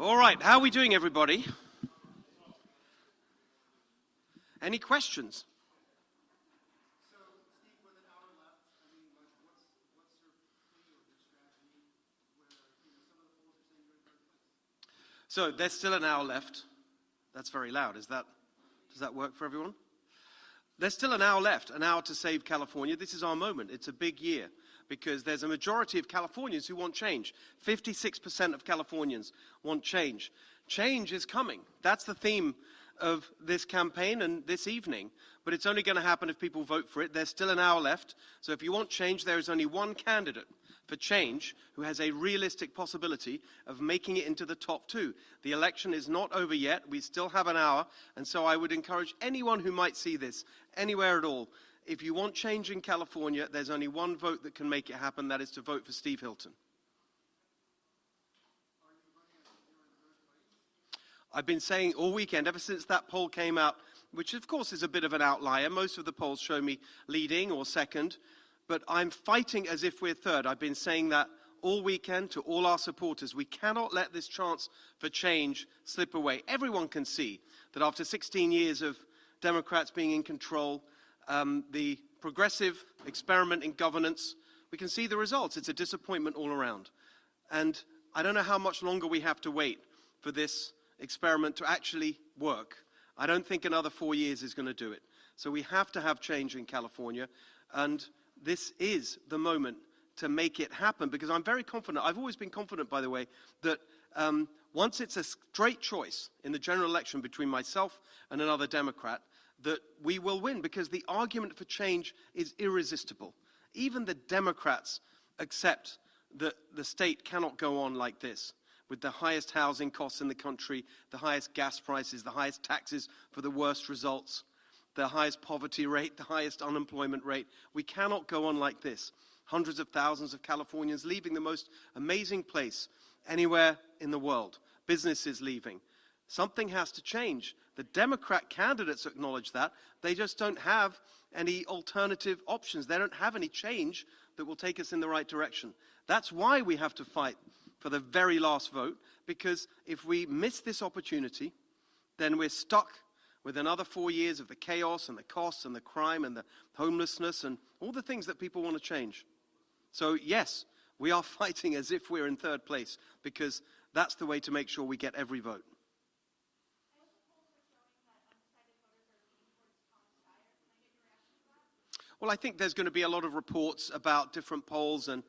All right, how are we doing, everybody? Any questions? So, Steve, with an hour left, what's your plea or your strategy where, some of the polls are saying you're in third place? So there's still an hour left. That's very loud. Does that work for everyone? There's still an hour left, an hour to save California. This is our moment. It's a big year because there's a majority of Californians who want change. 56% of Californians want change. Change is coming. That's the theme of this campaign and this evening. But it's only going to happen if people vote for it. There's still an hour left. So if you want change, there is only one candidate for change who has a realistic possibility of making it into the top two. The election is not over yet. We still have an hour. And so I would encourage anyone who might see this anywhere at all, if you want change in California, there's only one vote that can make it happen. That is to vote for Steve Hilton. I've been saying all weekend, ever since that poll came out, which of course is a bit of an outlier. Most of the polls show me leading or second, but I'm fighting as if we're third. I've been saying that all weekend to all our supporters. We cannot let this chance for change slip away. Everyone can see that after 16 years of Democrats being in control, the progressive experiment in governance, we can see the results. It's a disappointment all around. And I don't know how much longer we have to wait for this experiment to actually work. I don't think another 4 years is going to do it. So we have to have change in California, and this is the moment to make it happen, because I'm very confident. I've always been confident, by the way, that once it's a straight choice in the general election between myself and another Democrat, that we will win, because the argument for change is irresistible. Even the Democrats accept that the state cannot go on like this, with the highest housing costs in the country, the highest gas prices, the highest taxes for the worst results, the highest poverty rate, the highest unemployment rate. We cannot go on like this. Hundreds of thousands of Californians leaving the most amazing place anywhere in the world. Businesses leaving. Something has to change. The Democrat candidates acknowledge that. They just don't have any alternative options. They don't have any change that will take us in the right direction. That's why we have to fight for the very last vote, because if we miss this opportunity, then we're stuck with another 4 years of the chaos and the costs and the crime and the homelessness and all the things that people want to change. So yes, we are fighting as if we're in third place, because that's the way to make sure we get every vote. Well, I think there's going to be a lot of reports about different polls and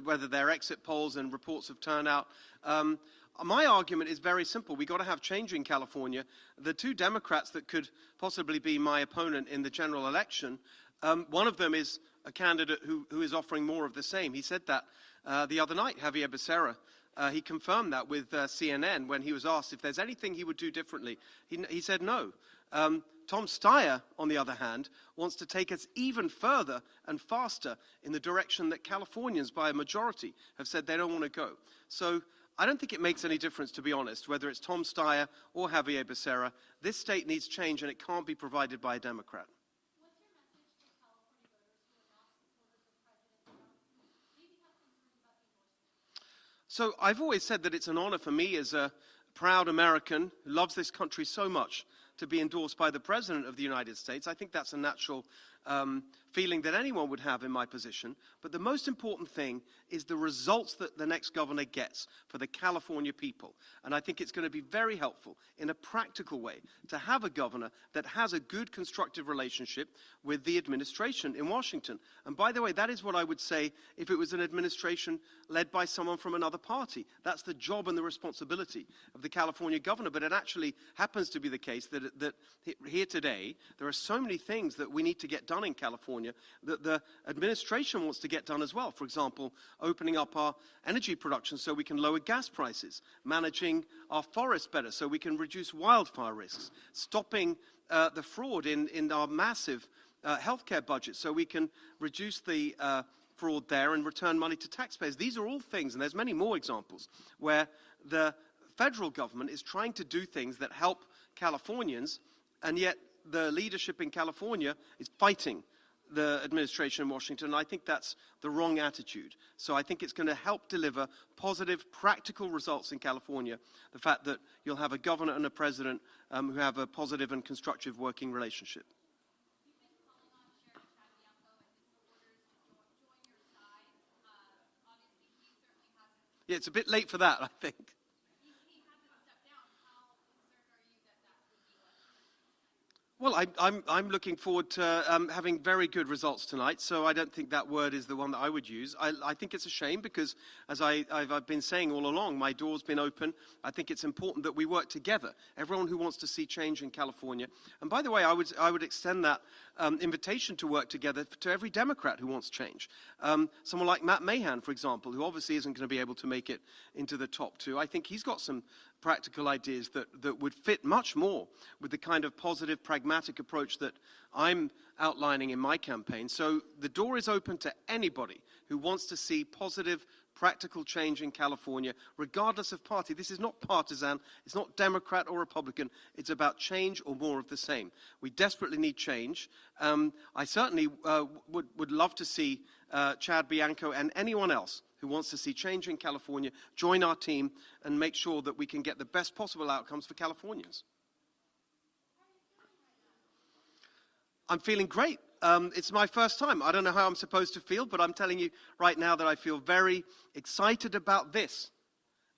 whether they're exit polls and reports of turnout. My argument is very simple. We've got to have change in California. The two Democrats that could possibly be my opponent in the general election, one of them is a candidate who is offering more of the same. He said that the other night, Xavier Becerra. He confirmed that with CNN when he was asked if there's anything he would do differently. He said no. Tom Steyer, on the other hand, wants to take us even further and faster in the direction that Californians, by a majority, have said they don't want to go. So I don't think it makes any difference, to be honest, whether it's Tom Steyer or Xavier Becerra. This state needs change, and it can't be provided by a Democrat. What's your message to California voters who are not supporters of President Trump? Maybe have concerns about endorsement? So I've always said that it's an honor for me as a proud American who loves this country so much to be endorsed by the President of the United States. I think that's a natural feeling that anyone would have in my position. But the most important thing is the results that the next governor gets for the California people. And I think it's going to be very helpful in a practical way to have a governor that has a good constructive relationship with the administration in Washington. And by the way, that is what I would say if it was an administration led by someone from another party. That's the job and the responsibility of the California governor. But it actually happens to be the case that here today, there are so many things that we need to get done in California that the administration wants to get done as well. For example, opening up our energy production so we can lower gas prices, managing our forests better so we can reduce wildfire risks, stopping the fraud in our massive healthcare budget so we can reduce the fraud there and return money to taxpayers. These are all things, and there's many more examples, where the federal government is trying to do things that help Californians, and yet the leadership in California is fighting the administration in Washington. And I think that's the wrong attitude. So I think it's going to help deliver positive, practical results in California. The fact that you'll have a governor and a president who have a positive and constructive working relationship. Yeah, it's a bit late for that, I think. Well, I'm looking forward to having very good results tonight, so I don't think that word is the one that I would use. I think it's a shame because, as I've been saying all along, my door's been open. I think it's important that we work together, everyone who wants to see change in California. And by the way, I would extend that invitation to work together to every Democrat who wants change. Someone like Matt Mahan, for example, who obviously isn't going to be able to make it into the top two. I think he's got some practical ideas that would fit much more with the kind of positive, pragmatic approach that I'm outlining in my campaign. So the door is open to anybody who wants to see positive, practical change in California, regardless of party. This is not partisan. It's not Democrat or Republican. It's about change or more of the same. We desperately need change. I certainly would love to see Chad Bianco and anyone else who wants to see change in California join our team and make sure that we can get the best possible outcomes for Californians. I'm feeling great. It's my first time. I don't know how I'm supposed to feel, but I'm telling you right now that I feel very excited about this,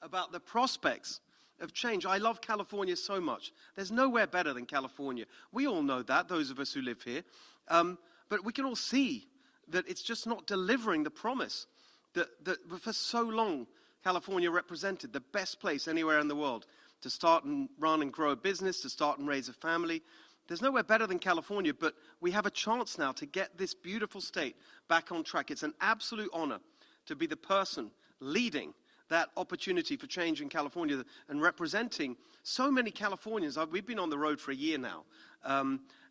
about the prospects of change. I love California so much. There's nowhere better than California. We all know that, those of us who live here. But we can all see that it's just not delivering the promise that for so long California represented, the best place anywhere in the world to start and run and grow a business, to start and raise a family. There's nowhere better than California, but we have a chance now to get this beautiful state back on track. It's an absolute honor to be the person leading that opportunity for change in California and representing so many Californians. We've been on the road for a year now,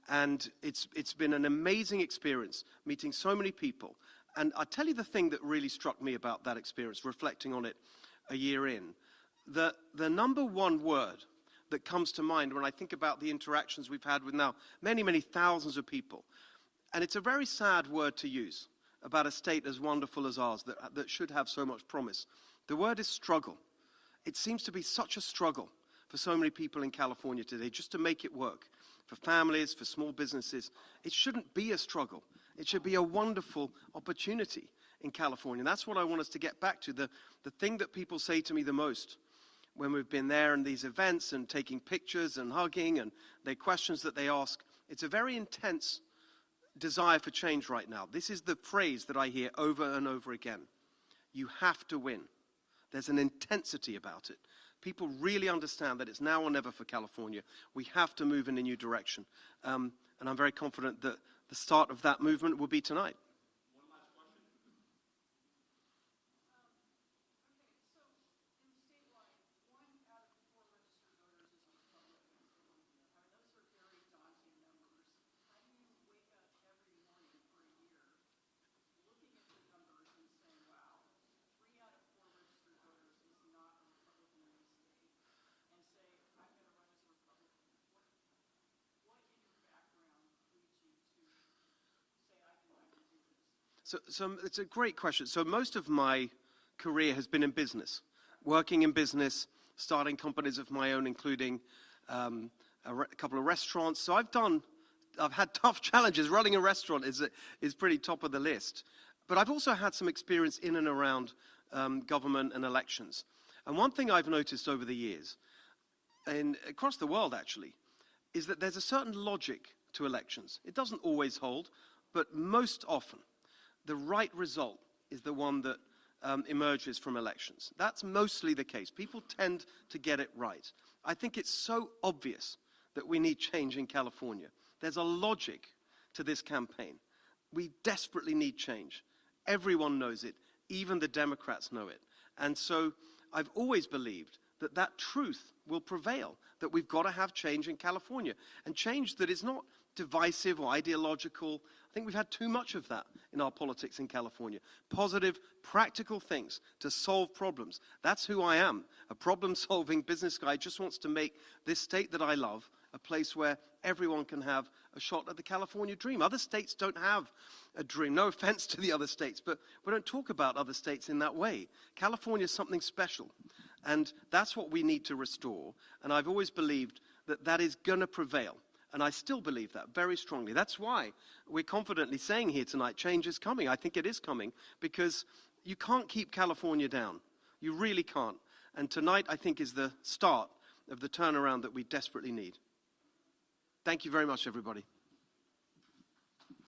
and it's been an amazing experience meeting so many people. And I'll tell you the thing that really struck me about that experience, reflecting on it a year in. The number one word that comes to mind when I think about the interactions we've had with now many, many thousands of people, and it's a very sad word to use about a state as wonderful as ours that should have so much promise. The word is struggle. It seems to be such a struggle for so many people in California today just to make it work. For families, for small businesses, it shouldn't be a struggle. It should be a wonderful opportunity in California. And that's what I want us to get back to. The thing that people say to me the most when we've been there in these events and taking pictures and hugging and the questions that they ask, it's a very intense desire for change right now. This is the phrase that I hear over and over again. You have to win. There's an intensity about it. People really understand that it's now or never for California. We have to move in a new direction. And I'm very confident that the start of that movement will be tonight. One last question. Okay, so in statewide, 1 out of 4 registered voters is a Republican. I mean, those are very daunting numbers. How do you wake up every morning for a year looking at the numbers and saying, wow, 3 out of 4 registered voters is not a Republican in the state, and say, I'm going to run as a Republican? What in your background leads you to say, I can do this? So it's a great question. So most of my career has been in business, working in business, starting companies of my own, including a couple of restaurants. So I've had tough challenges. Running a restaurant is pretty top of the list. But I've also had some experience in and around government and elections. And one thing I've noticed over the years, and across the world actually, is that there's a certain logic to elections. It doesn't always hold, but most often, the right result is the one that emerges from elections. That's mostly the case. People tend to get it right. I think it's so obvious that we need change in California. There's a logic to this campaign. We desperately need change. Everyone knows it. Even the Democrats know it. And so I've always believed that that truth will prevail, that we've got to have change in California, and change that is not divisive or ideological. I think we've had too much of that in our politics in California. Positive, practical things to solve problems. That's who I am, a problem-solving business guy who just wants to make this state that I love a place where everyone can have a shot at the California dream. Other states don't have a dream. No offense to the other states, but we don't talk about other states in that way. California is something special, and that's what we need to restore. And I've always believed that that is going to prevail. And I still believe that very strongly. That's why we're confidently saying here tonight, change is coming. I think it is coming, because you can't keep California down. You really can't. And tonight, I think, is the start of the turnaround that we desperately need. Thank you very much, everybody.